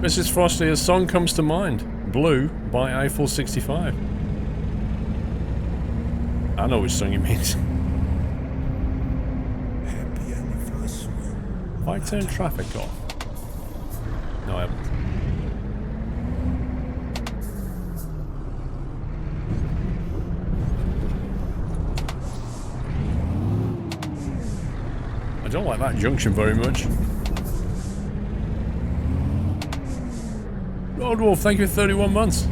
Mrs. Frosty, a song comes to mind. Blue by Eiffel 65. I know which song he means. Have I turned traffic off? No, I haven't. I don't like that junction very much. Road Wolf, thank you for 31 months.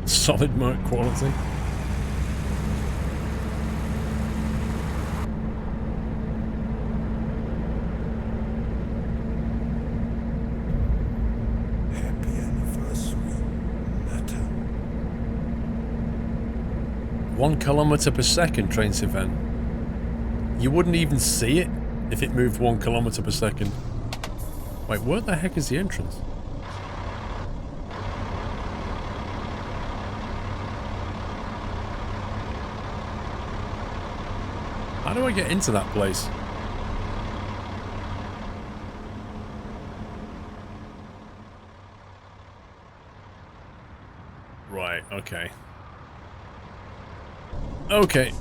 Solid merc quality. Happy anniversary, Nata. 1 kilometer per second, Trains event. You wouldn't even see it if it moved 1 kilometer per second. Wait, where the heck is the entrance? How do I get into that place? Right, okay. Okay.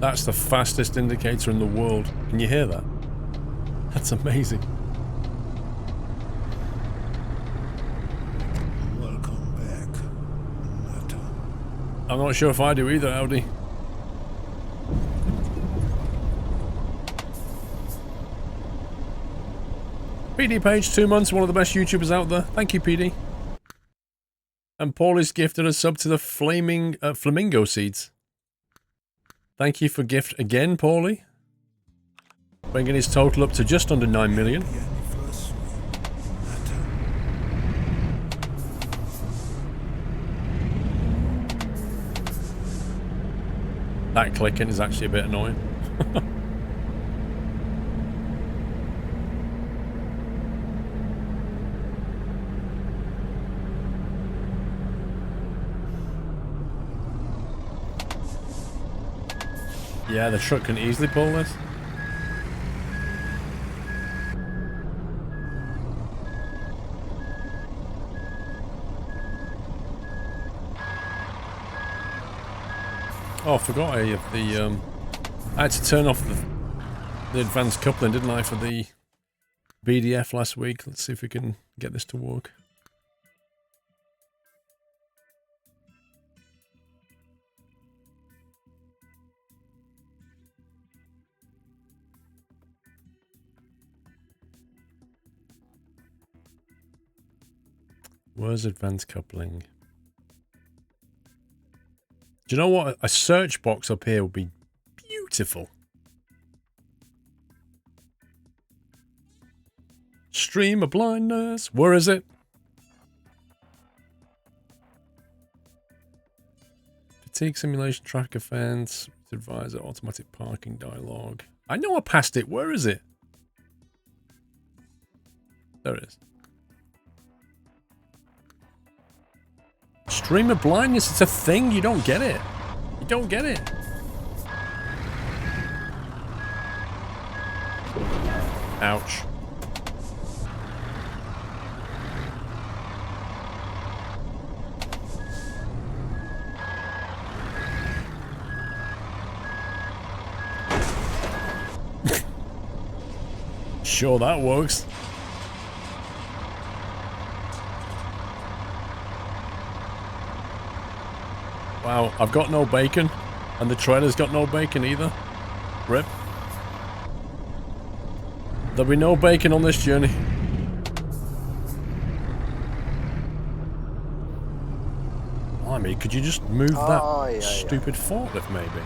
That's the fastest indicator in the world. Can you hear that? That's amazing. Welcome back, Nata. I'm not sure if I do either, Audi. PD Page, 2 months, one of the best YouTubers out there. Thank you, PD. And Paulie's gifted a sub to the flamingo seeds. Thank you for gift again, Paulie. Bringing his total up to just under 9 million. That clicking is actually a bit annoying. Yeah, the truck can easily pull this. Oh, I forgot I had to turn off the advanced coupling, didn't I, for the BDF last week. Let's see if we can get this to work. Where's advanced coupling? Do you know what? A search box up here would be beautiful. Stream of blindness. Where is it? Fatigue simulation, track offense, advisor, automatic parking dialogue. I know I passed it. Where is it? There it is. Stream of blindness, it's a thing, you don't get it. You don't get it. Ouch. Sure, that works. Wow, I've got no bacon, and the trailer's got no bacon either. Rip. There'll be no bacon on this journey. I mean, could you just move that stupid forklift, maybe?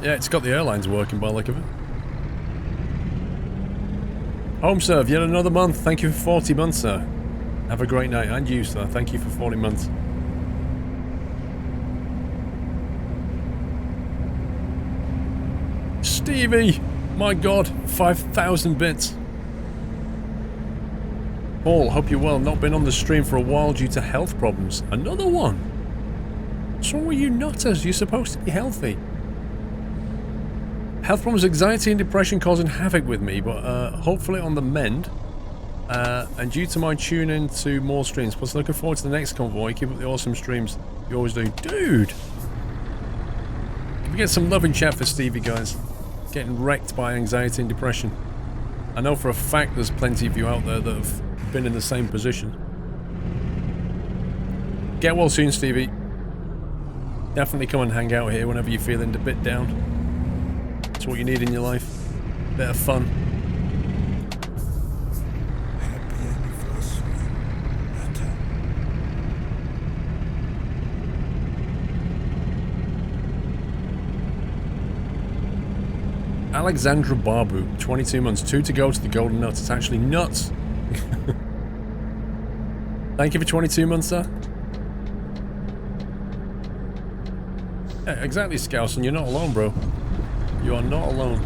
Yeah, it's got the airlines working by the look of it. Home serve, yet another month. Thank you for 40 months, sir. Have a great night. And you, sir. Thank you for 40 months. Stevie! My god, 5,000 bits. Paul, hope you're well. Not been on the stream for a while due to health problems. Another one? What's wrong with you nutters? You're supposed to be healthy. Health problems, anxiety and depression causing havoc with me, but hopefully on the mend. And due to my tune in to more streams, plus looking forward to the next convoy. Keep up the awesome streams you always do. Dude! Can we get some love in chat for Stevie, guys? Getting wrecked by anxiety and depression. I know for a fact there's plenty of you out there that have been in the same position. Get well soon, Stevie. Definitely come and hang out here whenever you're feeling a bit down. It's what you need in your life. Bit of fun. Happy anniversary, Nata. Alexandra Barbu, 22 months, 2 to go to the golden nuts. It's actually nuts. Thank you for 22 months, sir. Yeah, exactly, Scousen. You're not alone, bro. You are not alone.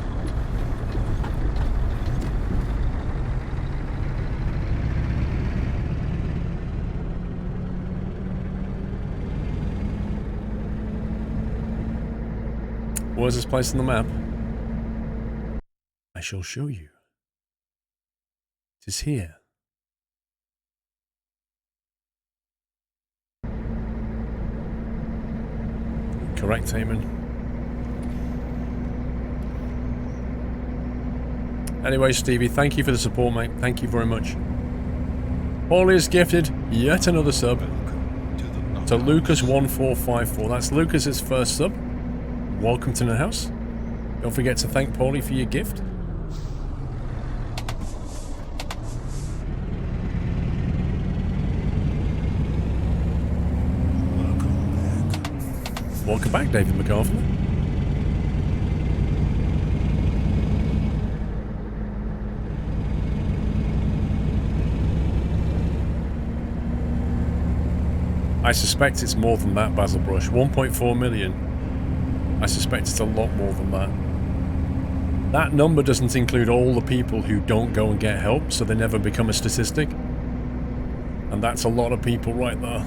Where's this place on the map? I shall show you. It is here. Correct, Eamon. Anyway, Stevie, thank you for the support, mate. Thank you very much. Paulie has gifted yet another sub to Lucas1454. That's Lucas's first sub. Welcome to the house. Don't forget to thank Paulie for your gift. Welcome back, David McArthur. I suspect it's more than that, Basil Brush. 1.4 million. I suspect it's a lot more than that. That number doesn't include all the people who don't go and get help, so they never become a statistic. And that's a lot of people right there.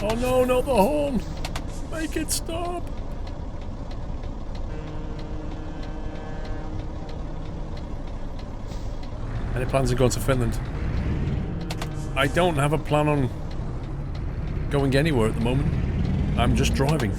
Oh no, not the horn! Make it stop! Any plans on going to Finland? I don't have a plan on going anywhere at the moment. I'm just driving.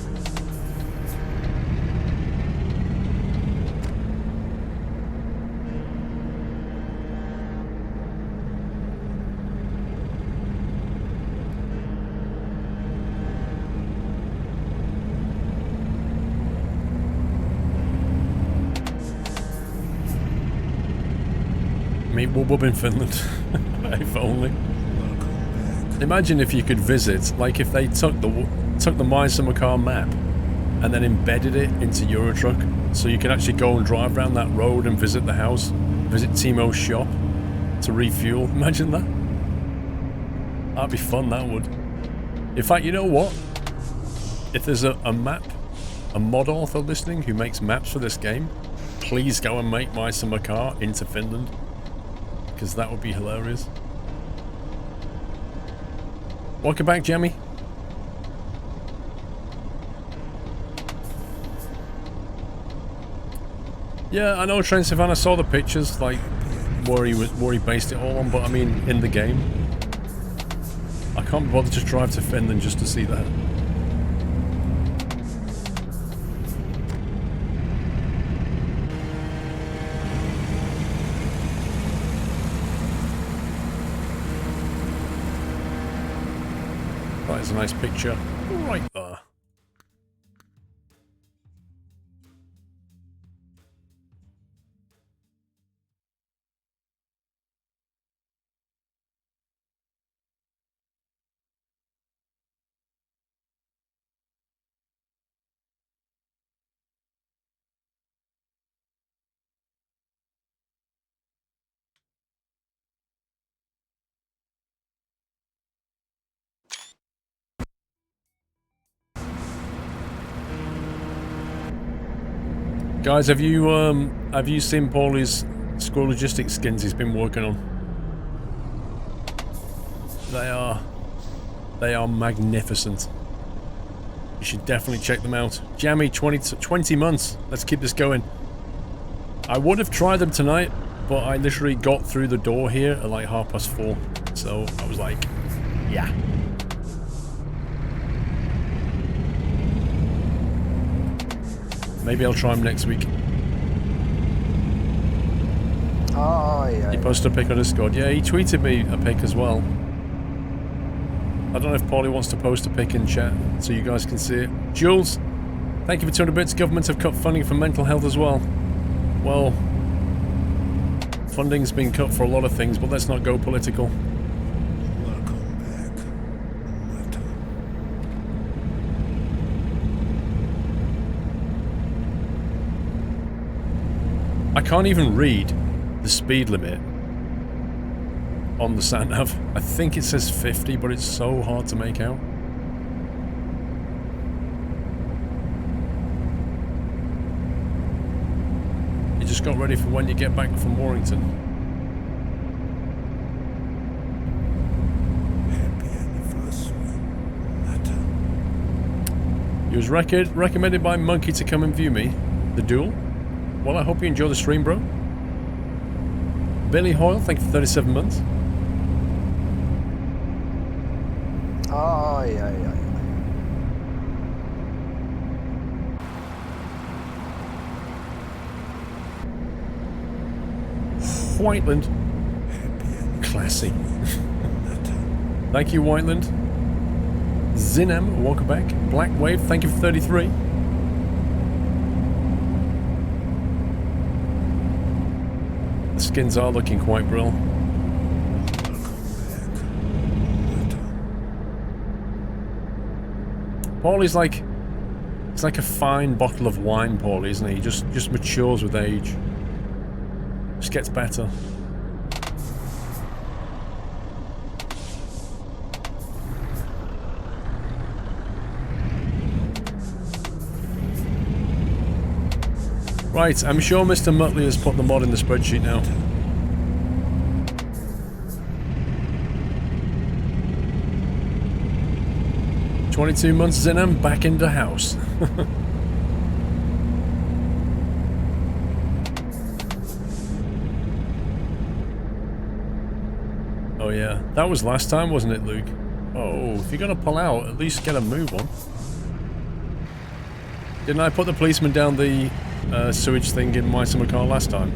Meet Wubub in Finland. If only. Imagine if you could visit, like if they took the Maisamacar map and then embedded it into Eurotruck, so you could actually go and drive around that road and visit the house, visit Timo's shop to refuel. Imagine that. That'd be fun, that would. In fact, you know what? If there's a map, a mod author listening who makes maps for this game, please go and make Maisamacar into Finland, because that would be hilarious. Welcome back, Jamie. Yeah, I know, Trent Savannah. Saw the pictures, like where he based it all on, but I mean, in the game, I can't be bothered to drive to Finland just to see that. That is a nice picture right there. Guys, have you seen Paulie's Squirrel Logistics skins he's been working on? They are magnificent. You should definitely check them out. Jammy, 20 months. Let's keep this going. I would have tried them tonight, but I literally got through the door here at like 4:30. So I was like, yeah. Maybe I'll try them next week. Oh, yeah. He posted a pic on Discord. Yeah, he tweeted me a pic as well. I don't know if Paulie wants to post a pic in chat so you guys can see it. Jules, thank you for 200 bits. Governments have cut funding for mental health as well. Well, funding's been cut for a lot of things, but let's not go political. Welcome back, Mata. I can't even read the speed limit on the sat-nav. I think it says 50, but it's so hard to make out. You just got ready for when you get back from Warrington. Happy anniversary, Mata. It was recommended by Monkey to come and view me. The duel? Well, I hope you enjoy the stream, bro. Billy Hoyle, thank you for 37 months. Oh, yeah. Whiteland. Happy anniversary, Classy. Mata. Thank you, Whiteland. Zinem, welcome back. Black Wave, thank you for 33. The skins are looking quite brill. Paulie's like... It's like a fine bottle of wine, Paulie, isn't he? He just matures with age. Just gets better. Right, I'm sure Mr. Muttley has put the mod in the spreadsheet now. "22 months in, I'm back in the house." Oh yeah, that was last time, wasn't it, Luke? Oh, if you're gonna pull out, at least get a move on. Didn't I put the policeman down the sewage thing in my summer car last time?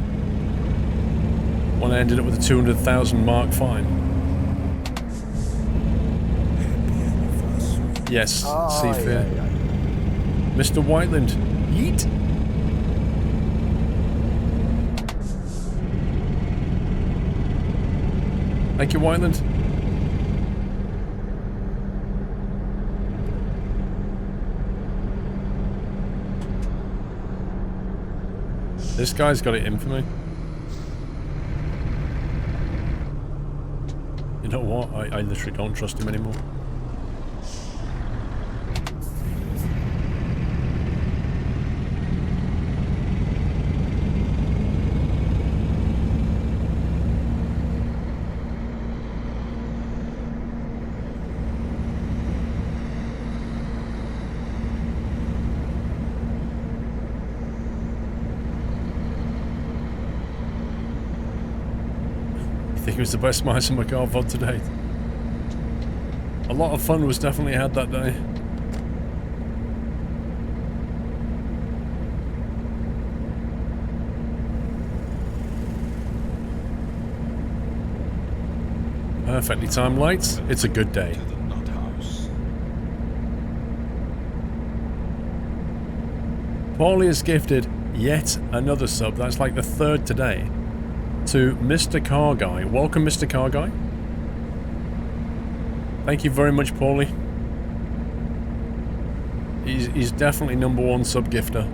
When I ended up with a 200,000 mark fine. Yes, Oh, Seafair. yeah. Mr. Whiteland. Yeet. Thank you, Whiteland. This guy's got it in for me. You know what? I literally don't trust him anymore. I think it was the best My Summer Car VOD to date. A lot of fun was definitely had that day. Perfectly timed lights. It's a good day. To the nut house. Paulie has gifted yet another sub. That's like the third today. To Mr. Car Guy. Welcome, Mr. Car Guy. Thank you very much, Paulie. He's definitely #1 sub gifter.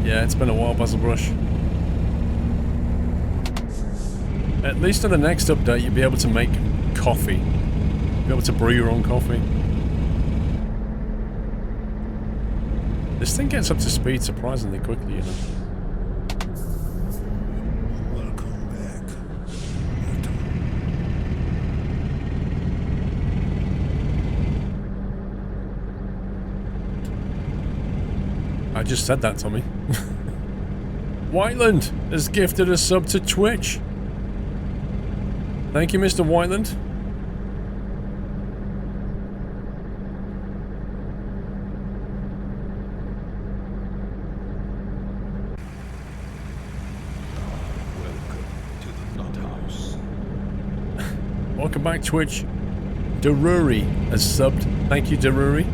Yeah, it's been a while, Basil Brush. At least in the next update, you'll be able to make coffee. You'll be able to brew your own coffee. This thing gets up to speed surprisingly quickly, you know. Welcome back. I just said that, Tommy. Whiteland has gifted a sub to Twitch. Thank you, Mr. Whiteland. Welcome to the Nut House. Welcome back, Twitch. Daruri has subbed. Thank you, Daruri.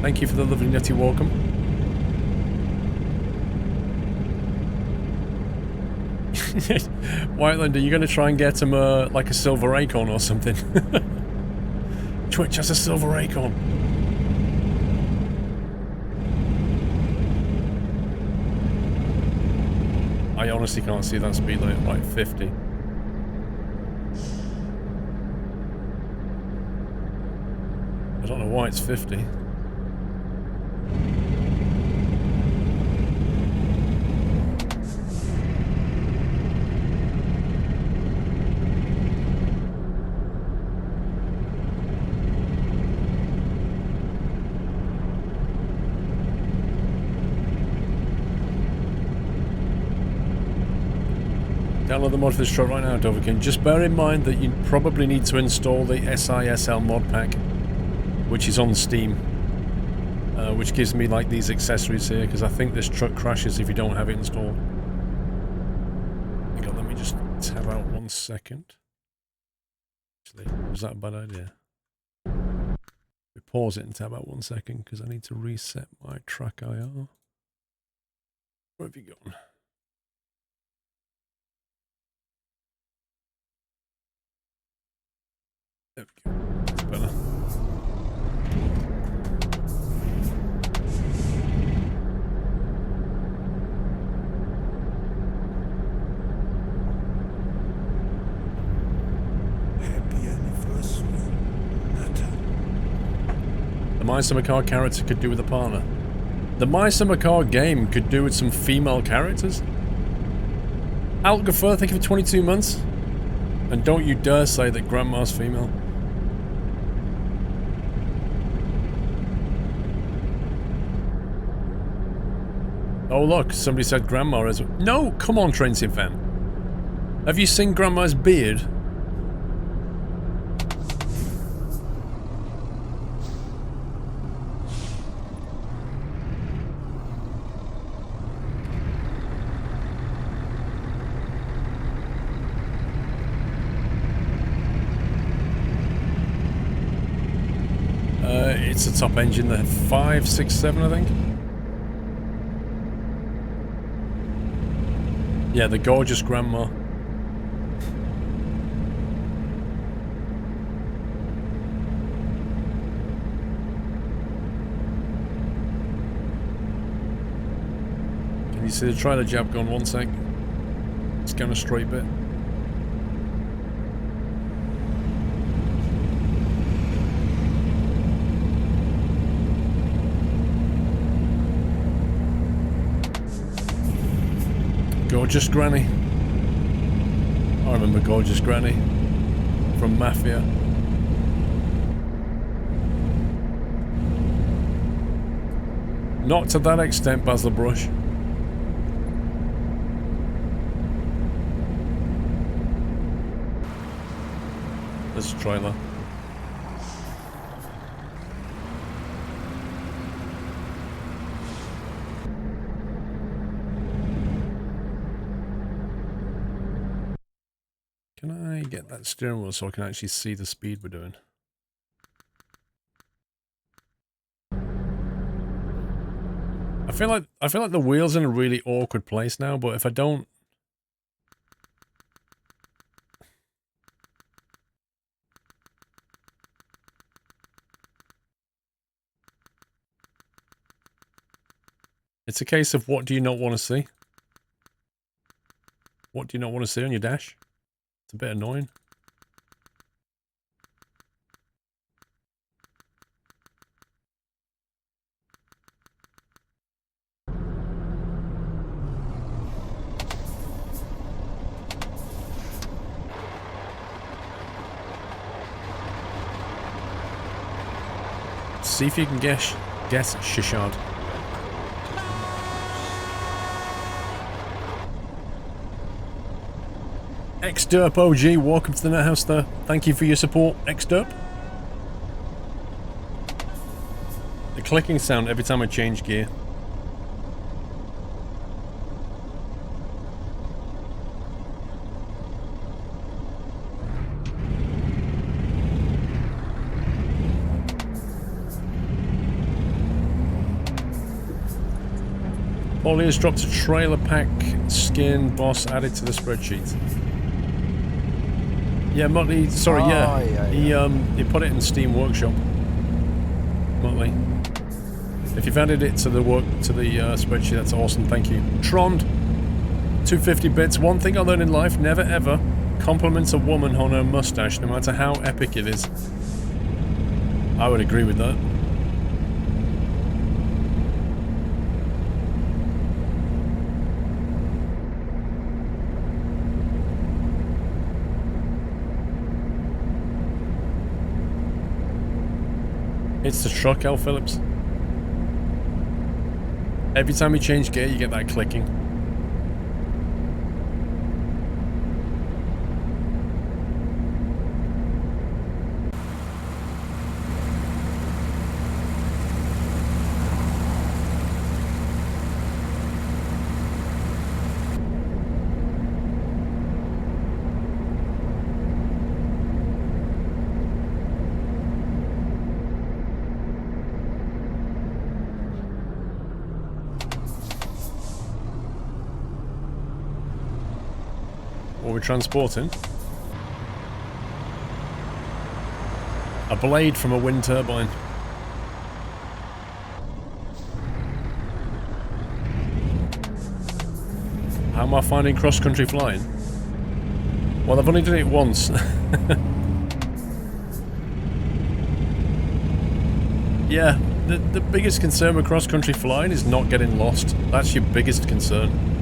Thank you for the lovely nutty welcome. Whiteland, are you going to try and get him like a silver acorn or something? Twitch has a silver acorn. I honestly can't see that speed limit, like 50. I don't know why it's 50. Download the mod for this truck right now, Doverkin. Just bear in mind that you probably need to install the SISL mod pack, which is on Steam, which gives me like these accessories here, because I think this truck crashes if you don't have it installed. Hang on, let me just tab out 1 second. Actually, was that a bad idea? We pause it and tab out 1 second, because I need to reset my track IR. Where have you gone? There we go. That's better. Happy anniversary, Nata. The My Summer Car character could do with a partner. The My Summer Car game could do with some female characters. Algafer, thank you for 22 months. And don't you dare say that Grandma's female. Oh look, somebody said Grandma as well. No, come on, Transient fan. Have you seen Grandma's beard? It's a top engine, the 567, I think. Yeah, the gorgeous Grandma. Can you see the trailer jab going 1 sec? It's going a straight bit. Gorgeous Granny. I remember Gorgeous Granny from Mafia. Not to that extent, Basil Brush. There's a trailer. Can I get that steering wheel so I can actually see the speed we're doing? I feel like the wheel's in a really awkward place now, but if I don't... It's a case of what do you not want to see? What do you not want to see on your dash? It's a bit annoying. See if you can guess Shishard. Xderp OG, welcome to the Net House there. Thank you for your support, Xderp. The clicking sound every time I change gear. Paulie has dropped a trailer pack skin boss added to the spreadsheet. Yeah, Motley, sorry, he put it in Steam Workshop. Motley. If you've added it to the spreadsheet, that's awesome, thank you. Trond, 250 bits. One thing I learned in life, never ever compliment a woman on her mustache, no matter how epic it is. I would agree with that. It's the truck, L. Phillips. Every time you change gear, you get that clicking. What we're transporting? A blade from a wind turbine. How am I finding cross-country flying? Well, I've only done it once. Yeah, the biggest concern with cross-country flying is not getting lost. That's your biggest concern.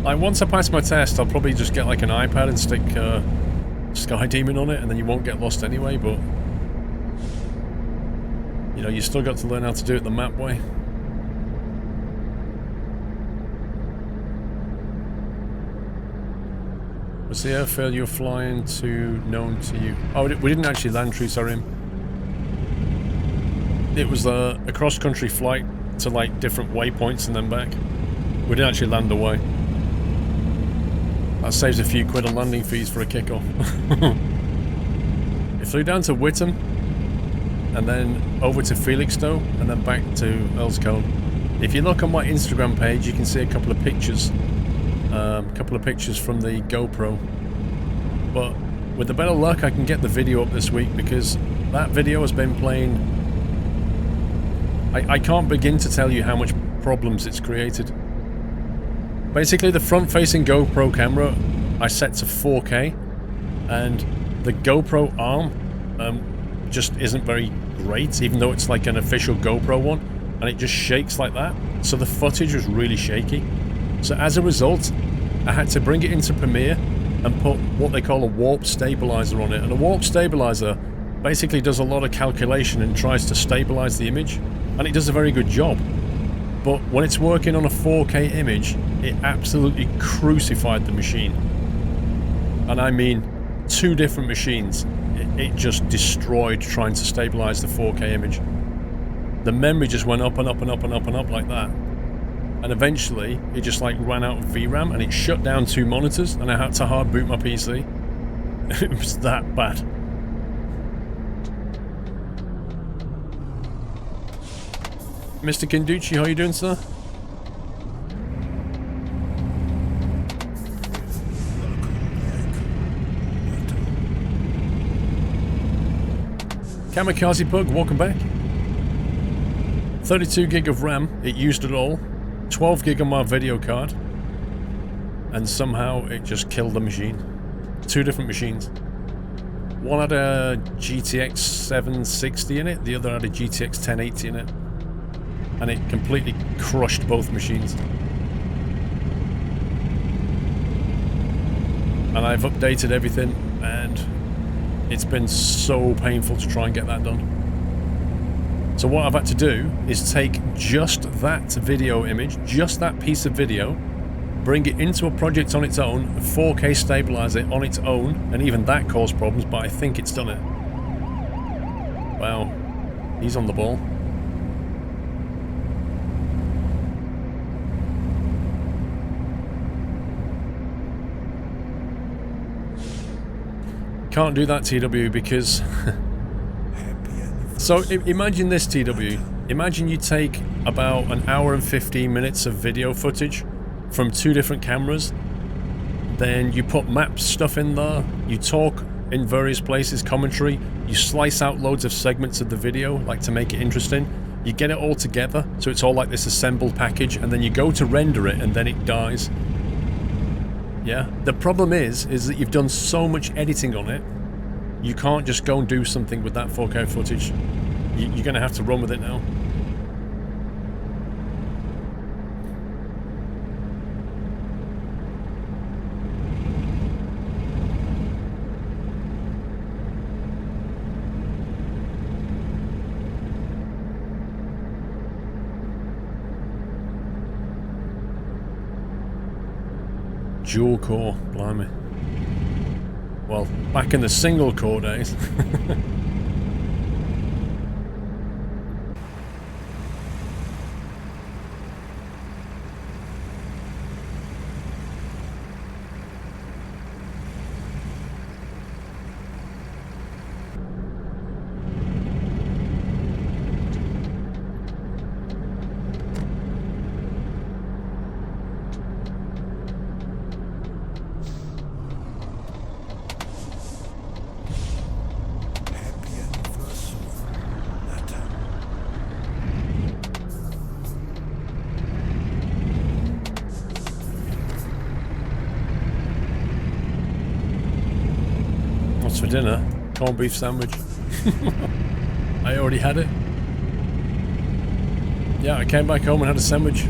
Like, once I pass my test, I'll probably just get like an iPad and stick Sky Demon on it, and then you won't get lost anyway, but you know, you still got to learn how to do it the map way. Was the airfield you were flying to known to you? Oh, we didn't actually land True Sarim. It was a cross-country flight to like different waypoints and then back. We didn't actually land away. That saves a few quid on landing fees for a kickoff. It flew down to Whittam, and then over to Felixstowe, and then back to Earlscombe. If you look on my Instagram page, you can see a couple of pictures. From the GoPro. But with a bit of luck, I can get the video up this week, because that video has been playing... I can't begin to tell you how much problems it's created. Basically, the front-facing GoPro camera I set to 4K, and the GoPro arm just isn't very great, even though it's like an official GoPro one, and it just shakes like that, so the footage was really shaky. So as a result, I had to bring it into Premiere and put what they call a warp stabilizer on it, and a warp stabilizer basically does a lot of calculation and tries to stabilize the image, and it does a very good job. But when it's working on a 4K image, it absolutely crucified the machine. And I mean, two different machines. It just destroyed trying to stabilize the 4K image. The memory just went up and up and up and up and up like that. And eventually, it just like ran out of VRAM and it shut down 2 monitors, and I had to hard boot my PC. It was that bad. Mr. Kinducci, how you doing, sir? Kamikaze Pug, welcome back. 32 gig of RAM, it used it all. 12 gig on my video card. And somehow it just killed the machine. 2 different machines. One had a GTX 760 in it, the other had a GTX 1080 in it. And it completely crushed both machines. And I've updated everything, and it's been so painful to try and get that done. So what I've had to do is take just that video image, just that piece of video, bring it into a project on its own, 4K stabilize it on its own, and even that caused problems, but I think it's done it. Wow, he's on the ball. Can't do that, TW, because... So, imagine this, TW. Imagine you take about an hour and 15 minutes of video footage from 2 different cameras. Then you put map stuff in there. You talk in various places, commentary. You slice out loads of segments of the video, like to make it interesting. You get it all together, so it's all like this assembled package. And then you go to render it, and then it dies. Yeah, the problem is that you've done so much editing on it, you can't just go and do something with that 4K footage. You're going to have to run with it now. Dual core, blimey. Well, back in the single core days. For dinner, corned beef sandwich. I already had it. Yeah, I came back home and had a sandwich.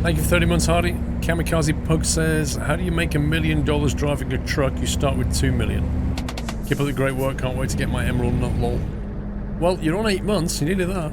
Thank you for 30 months, Hardy. Kamikaze Pug says, how do you make $1 million driving a truck? You start with 2 million. Keep up the great work, can't wait to get my emerald nut, lol. Well, you're on 8 months, you needed that.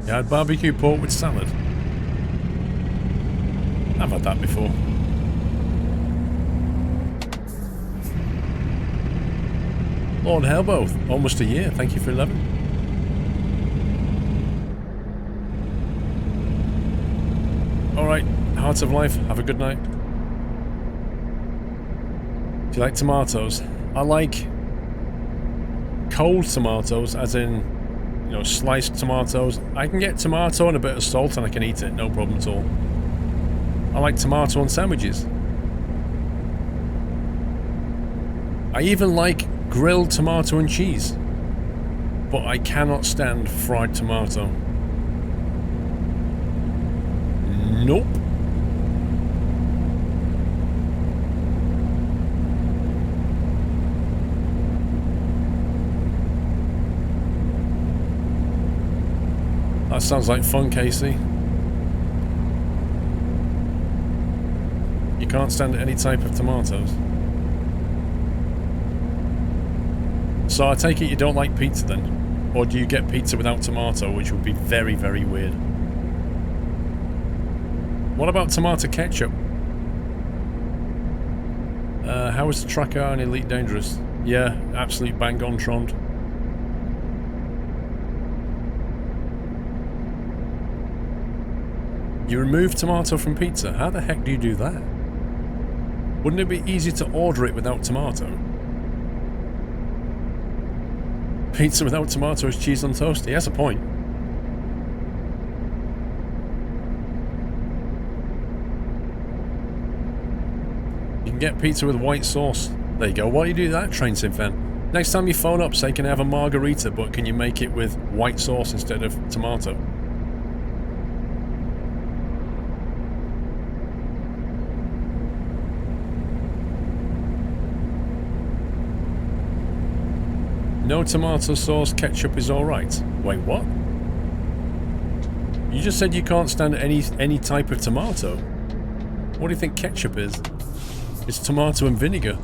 You had barbecue pork with salad. I've had that before. Lord Hellboth, almost a year. Thank you for 11. Alright, Hearts of Life, have a good night. Do you like tomatoes? I like cold tomatoes, as in, you know, sliced tomatoes. I can get tomato and a bit of salt and I can eat it, no problem at all. I like tomato on sandwiches. I even like grilled tomato and cheese. But I cannot stand fried tomato. Nope. That sounds like fun, Casey. You can't stand any type of tomatoes. So I take it you don't like pizza then? Or do you get pizza without tomato, which would be very, very weird? What about tomato ketchup? How is the tracker on Elite Dangerous? Yeah, absolute bang on Trond. You remove tomato from pizza? How the heck do you do that? Wouldn't it be easy to order it without tomato? Pizza without tomato is cheese on toast. He has a point. You can get pizza with white sauce. There you go. Why do you do that, Train Sim fan? Next time you phone up, say, can I have a margarita, but can you make it with white sauce instead of tomato? No tomato sauce, ketchup is alright. Wait, what? You just said you can't stand any type of tomato. What do you think ketchup is? It's tomato and vinegar.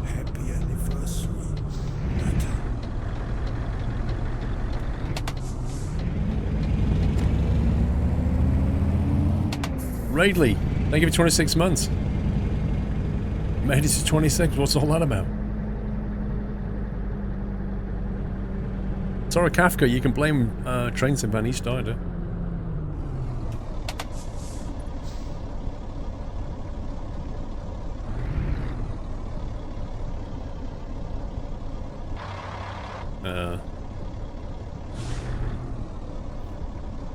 Happy anniversary, Nata. Raidley, thank you for 26 months. Made it to 26, what's all that about? Sorry, Kafka, you can blame Train Sim Van, he started it.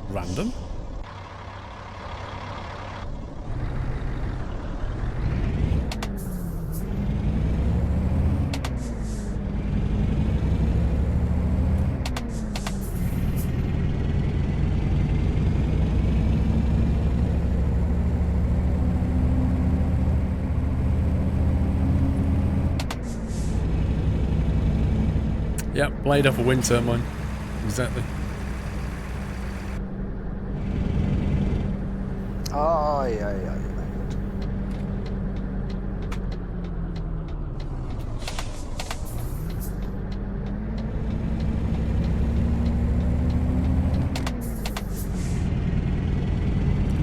Random? Yep, blade off a wind turbine. Exactly. Ai, ai, ai, ai.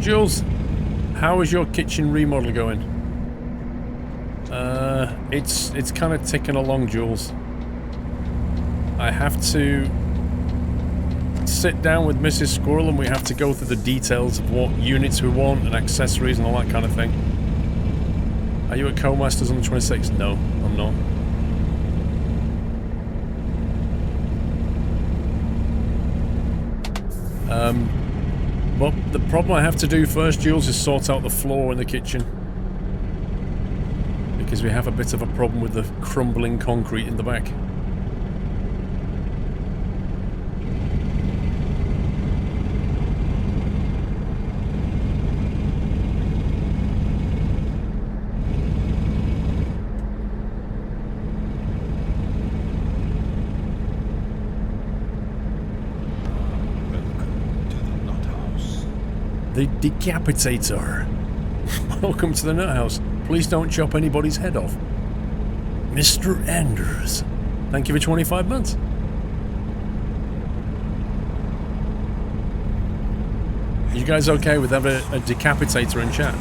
Jules, how is your kitchen remodel going? It's kind of ticking along, Jules. I have to sit down with Mrs. Squirrel and we have to go through the details of what units we want and accessories and all that kind of thing. Are you at Co-Masters on the 26th? No, I'm not. But the problem I have to do first, Jules, is sort out the floor in the kitchen. Because we have a bit of a problem with the crumbling concrete in the back. Welcome to the Nut House. The Decapitator. Welcome to the Nut House. Please don't chop anybody's head off. Mr. Anders. Thank you for 25 months. You guys okay with having a decapitator in chat?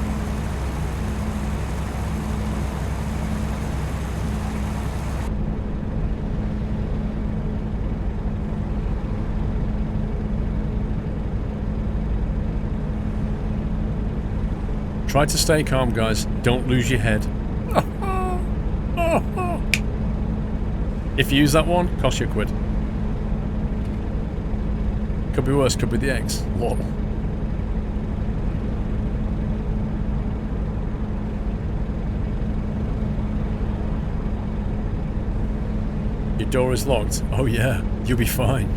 Try to stay calm, guys. Don't lose your head. If you use that one, cost you £1. Could be worse, could be the X. Lol. Your door is locked. Oh yeah, you'll be fine.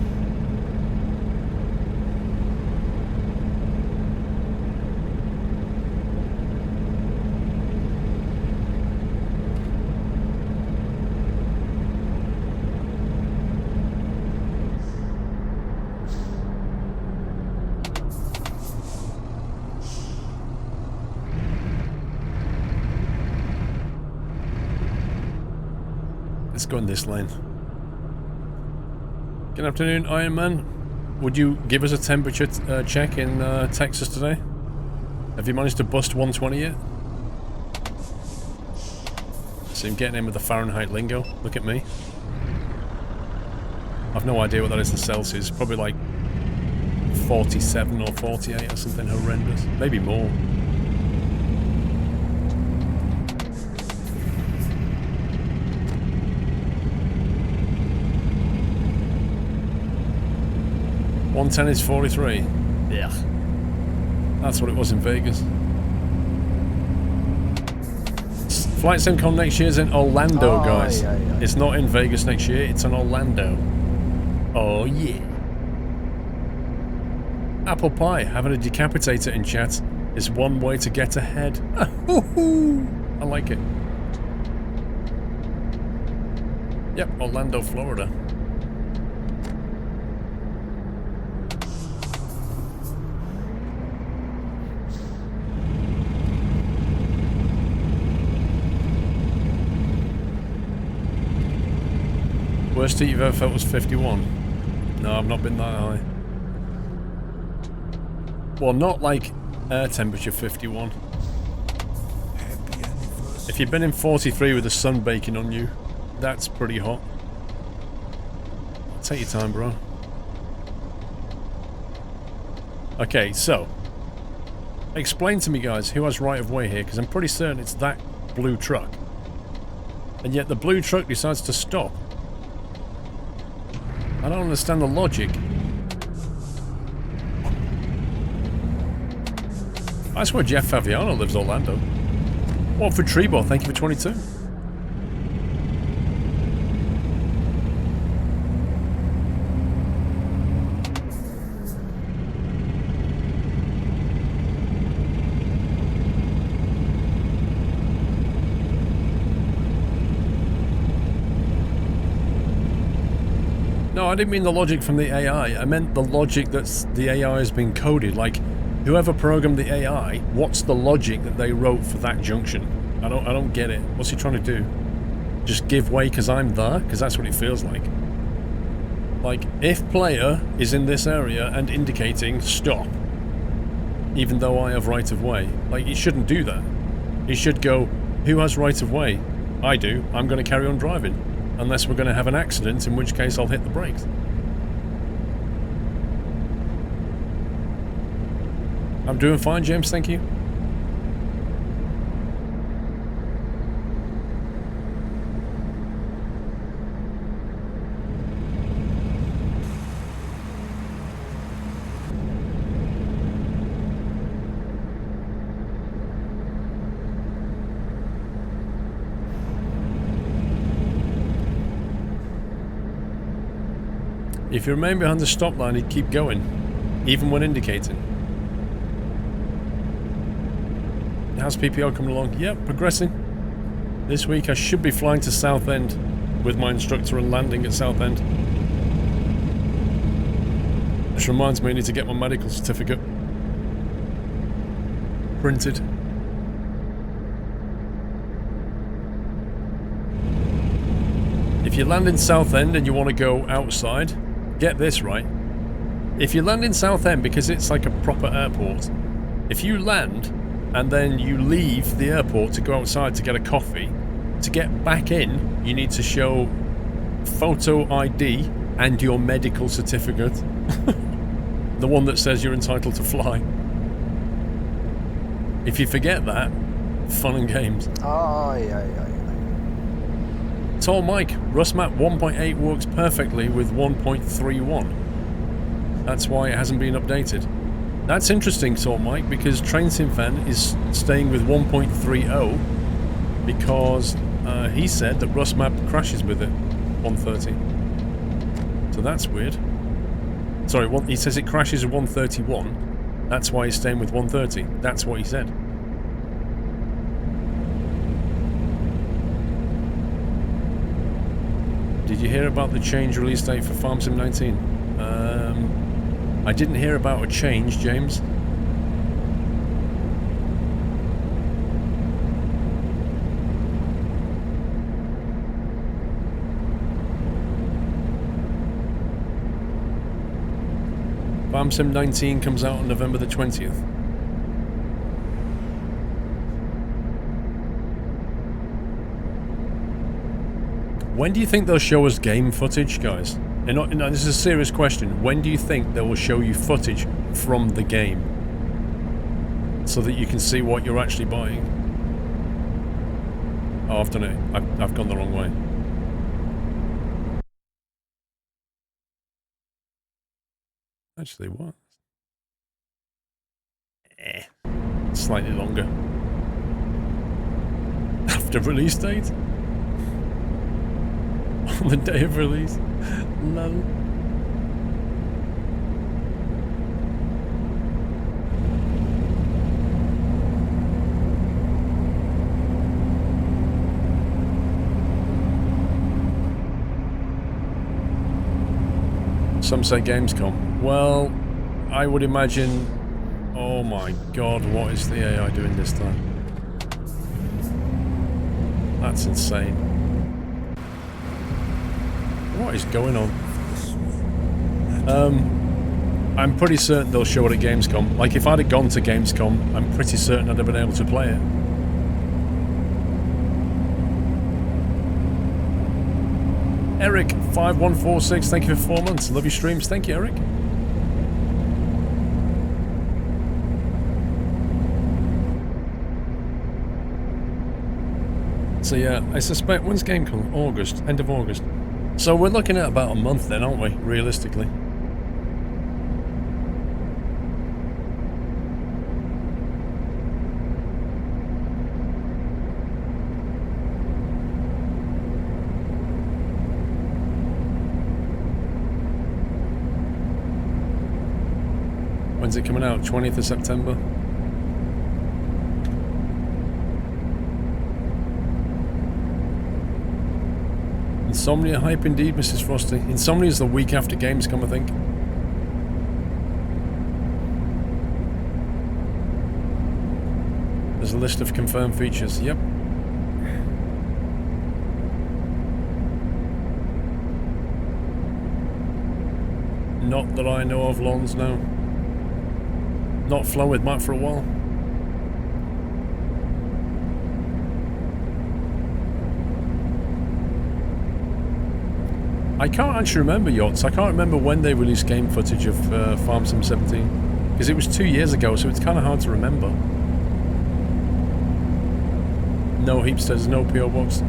Let's go in this lane. Good afternoon, Iron Man. Would you give us a temperature check in Texas today? Have you managed to bust 120 yet? See him getting in with the Fahrenheit lingo. Look at me. I've no idea what that is in Celsius. Probably like 47 or 48 or something horrendous. Maybe more. $110 is 43. Yeah. That's what it was in Vegas. Flight SimCon next year is in Orlando, guys. It's not in Vegas next year, it's in Orlando. Oh, yeah. Apple pie, having a decapitator in chat is one way to get ahead. I like it. Yep, Orlando, Florida. Worst heat you've ever felt was 51. No, I've not been that high. Well, not like air temperature 51. If you've been in 43 with the sun baking on you, that's pretty hot. Take your time, bro. Okay, so explain to me, guys, who has right of way here, because I'm pretty certain it's that blue truck. And yet the blue truck decides to stop. I don't understand the logic. I swear Jeff Faviano lives in Orlando. Watford Treebor, thank you for 22. No, I didn't mean the logic from the AI. I meant the logic that the AI has been coded. Like, whoever programmed the AI, what's the logic that they wrote for that junction? I don't get it. What's he trying to do? Just give way because I'm there? Because that's what it feels like. Like, if player is in this area and indicating stop, even though I have right of way, like, it shouldn't do that. It should go, who has right of way? I do. I'm going to carry on driving. Unless we're going to have an accident, in which case I'll hit the brakes. I'm doing fine, James, thank you. If you remain behind the stop line, he'd keep going, even when indicating. How's PPO coming along? Yep, progressing. This week I should be flying to Southend with my instructor and landing at Southend. Which reminds me I need to get my medical certificate printed. If you land in Southend and you want to go outside, get this right. If you land in Southend because it's like a proper airport, if you land and then you leave the airport to go outside to get a coffee, to get back in, you need to show photo ID and your medical certificate. The one that says you're entitled to fly. If you forget that, fun and games. Tall Mike, RustMap 1.8 works perfectly with 1.31. That's why it hasn't been updated. That's interesting, Tall Mike, because TrainSimFan is staying with 1.30 because he said that RustMap crashes with it, 130. So that's weird. Sorry, he says it crashes at 131. That's why he's staying with 130. That's what he said. Did you hear about the change release date for FarmSim 19? I didn't hear about a change, James. FarmSim 19 comes out on November the 20th. When do you think they'll show us game footage, guys? And this is a serious question. When do you think they will show you footage from the game so that you can see what you're actually buying. Oh, I've done it. I've gone the wrong way. Actually, what? Slightly longer. After release date? On the day of release? Lol. Some say Gamescom. Well, I would imagine... Oh my god, what is the AI doing this time? That's insane. What is going on? I'm pretty certain they'll show it at Gamescom. Like, if I'd have gone to Gamescom, I'm pretty certain I'd have been able to play it. Eric5146, thank you for 4 months. Love your streams. Thank you, Eric. So yeah, I suspect, when's Gamescom? August, end of August. So we're looking at about a month then, aren't we, realistically? When's it coming out? 20th of September? Insomnia hype indeed, Mrs. Frosty. Insomnia is the week after Gamescom, I think. There's a list of confirmed features. Yep. Not that I know of, Lons, no. Not flown with Matt for a while. I can't actually remember, Yachts. I can't remember when they released game footage of Farm Sim 17. Because it was 2 years ago, so it's kind of hard to remember. No Heapsters, no PO Box.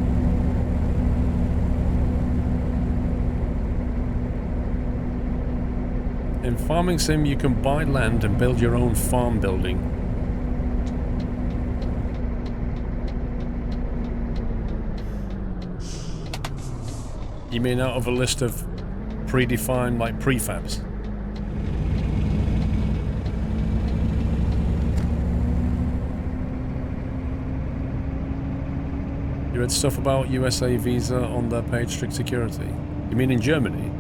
In Farming Sim, you can buy land and build your own farm building. You mean out of a list of predefined, like, prefabs? You read stuff about USA Visa on their page, strict security. You mean in Germany?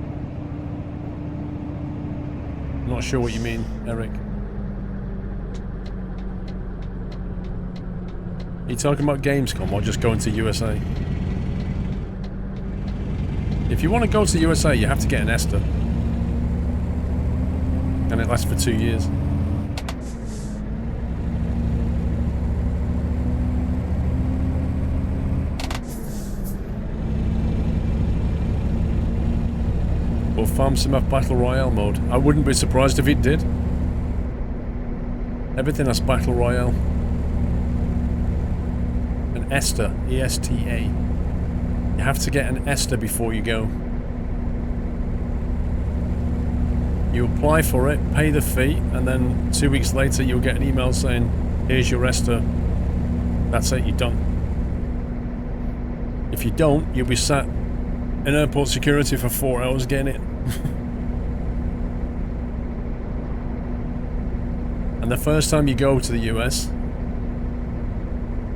I'm not sure what you mean, Eric. Are you talking about Gamescom or just going to USA? If you want to go to USA, you have to get an ESTA. And it lasts for 2 years. Will Farm Sim have Battle Royale mode? I wouldn't be surprised if it did. Everything has Battle Royale. An ESTA, E-S-T-A. You have to get an ESTA before you go. You apply for it, pay the fee, and then 2 weeks later you'll get an email saying, here's your ESTA. That's it, you're done. If you don't, you'll be sat in airport security for 4 hours getting it. And the first time you go to the US,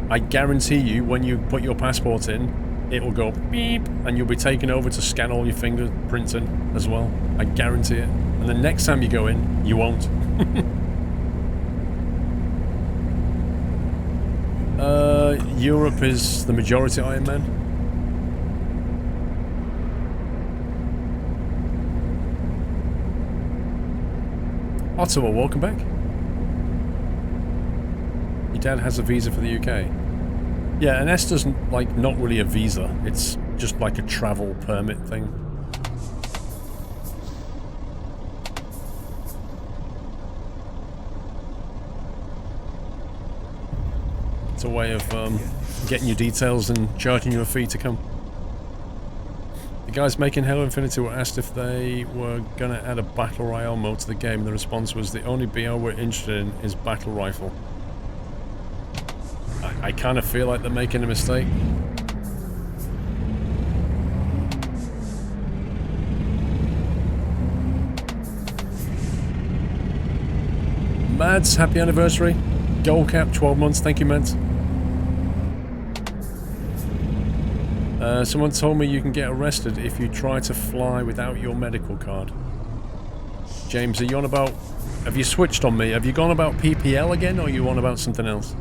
I guarantee you when you put your passport in, it will go beep, and you'll be taken over to scan all your fingerprints in as well. I guarantee it. And the next time you go in, you won't. Europe is the majority Iron Man. Ottawa, welcome back. Your dad has a visa for the UK. Yeah, and ESTA's like not really a visa, it's just like a travel permit thing. It's a way of getting your details and charging you a fee to come. The guys making Halo Infinity were asked if they were gonna add a battle royale mode to the game, and the response was the only BR we're interested in is battle rifle. I kind of feel like they're making a mistake. Mads, happy anniversary. Gold cap, 12 months. Thank you, Mads. Someone told me you can get arrested if you try to fly without your medical card. James, are you on about... Have you switched on me? Have you gone about PPL again, or are you on about something else?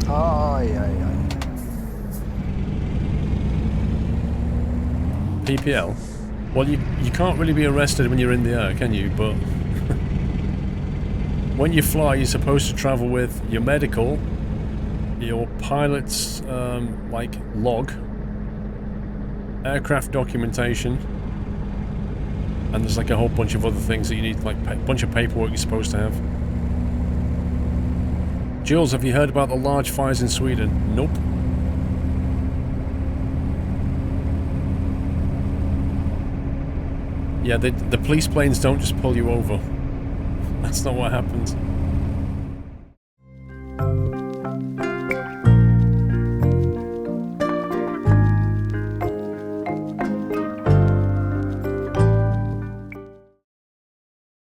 Ay, ay, ay. PPL? Well, you can't really be arrested when you're in the air, can you? But when you fly, you're supposed to travel with your medical, your pilot's like log, aircraft documentation, and there's like a whole bunch of other things that you need, like a bunch of paperwork you're supposed to have. Jules, have you heard about the large fires in Sweden? Nope. Yeah, the police planes don't just pull you over. That's not what happens.